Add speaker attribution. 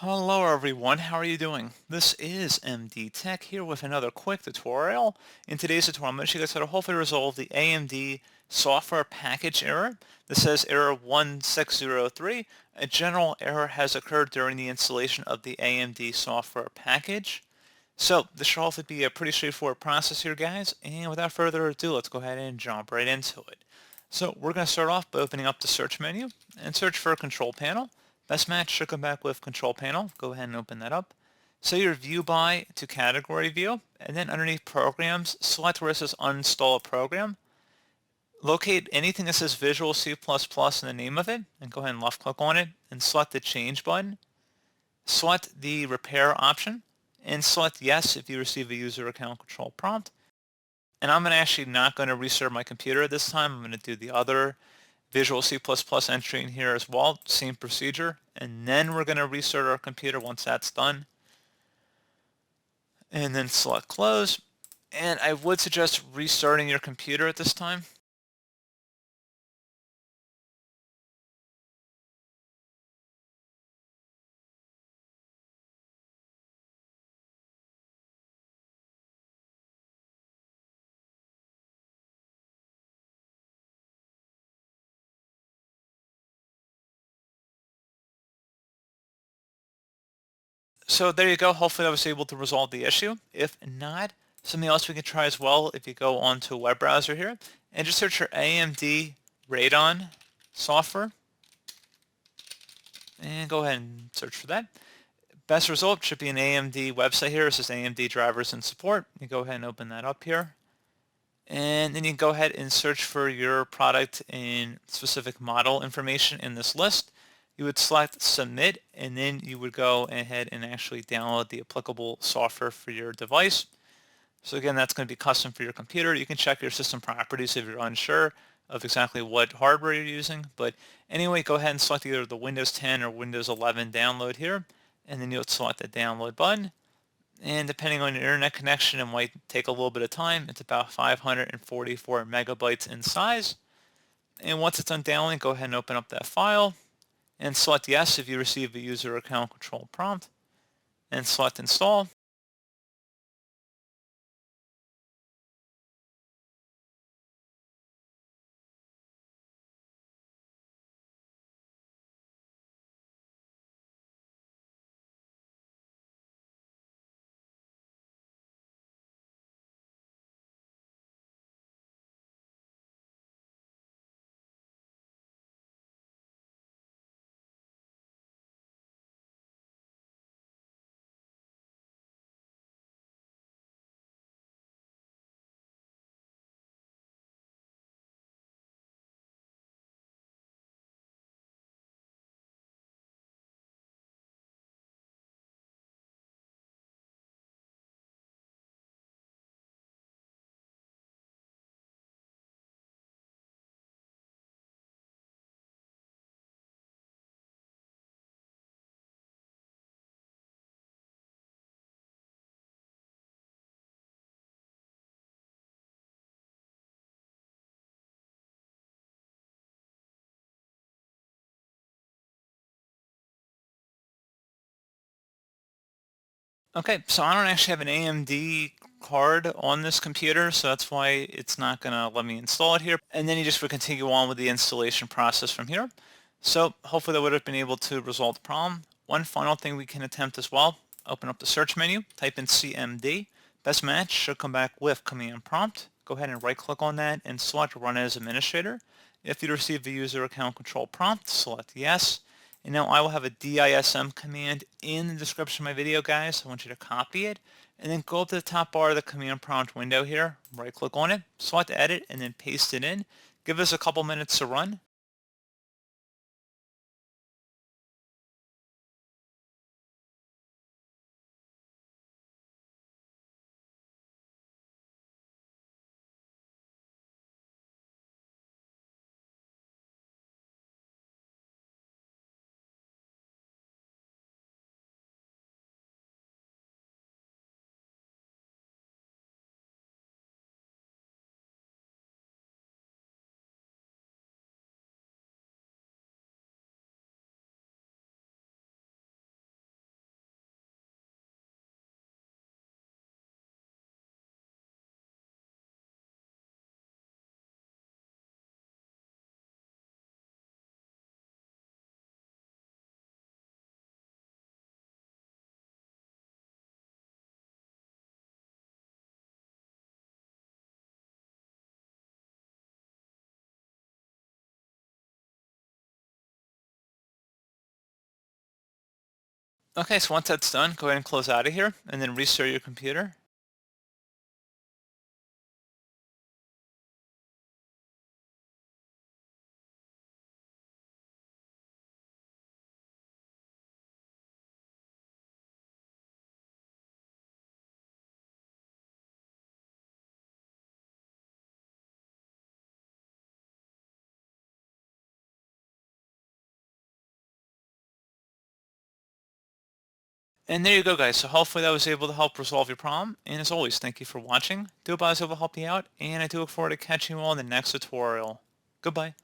Speaker 1: Hello everyone, how are you doing? This is MD Tech here with another quick tutorial. In today's tutorial, I'm going to show you guys how to hopefully resolve the AMD software package error. This says error 1603. A general error has occurred during the installation of the AMD software package. So this should hopefully be a pretty straightforward process here, guys. And without further ado, let's go ahead and jump right into it. So we're going to start off by opening up the search menu and search for control panel. Best match should come back with control panel. Go ahead and open that up. Set your view by to category view, and then underneath programs, select where it says uninstall a program. Locate anything that says Visual C++ in the name of it, and go ahead and left click on it, and select the change button. Select the repair option, and select yes if you receive a user account control prompt. And I'm actually not going to restart my computer this time. I'm going to do the other Visual C++ entry in here as well, same procedure. And then we're going to restart our computer once that's done. And then select close. And I would suggest restarting your computer at this time. So there you go. Hopefully I was able to resolve the issue. If not, something else we can try as well if you go onto a web browser here and just search for AMD Radeon software and go ahead and search for that. Best result should be an AMD website here. It says AMD Drivers and Support. You go ahead and open that up here. And then you can go ahead and search for your product and specific model information in this list. You would select submit, and then you would go ahead and actually download the applicable software for your device. So again, that's going to be custom for your computer. You can check your system properties if you're unsure of exactly what hardware you're using. But anyway, go ahead and select either the Windows 10 or Windows 11 download here, and then you'll select the download button. And depending on your internet connection, it might take a little bit of time. It's about 544 megabytes in size. And once it's done downloading, go ahead and open up that file and select yes if you receive a user account control prompt and select install. Okay, so I don't actually have an AMD card on this computer, so that's why it's not going to let me install it here. And then you just would continue on with the installation process from here. So hopefully that would have been able to resolve the problem. One final thing we can attempt as well, open up the search menu, type in CMD. Best match should come back with command prompt. Go ahead and right click on that and select run as administrator. If you receive the user account control prompt, select yes. And now I will have a DISM command in the description of my video, guys. I want you to copy it and then go up to the top bar of the command prompt window here, right click on it, select edit, and then paste it in. Give us a couple minutes to run. Okay, so once that's done, go ahead and close out of here and then restart your computer. And there you go, guys. So hopefully that was able to help resolve your problem. And as always, thank you for watching. Do hope I was able to help you out, and I do look forward to catching you all in the next tutorial. Goodbye.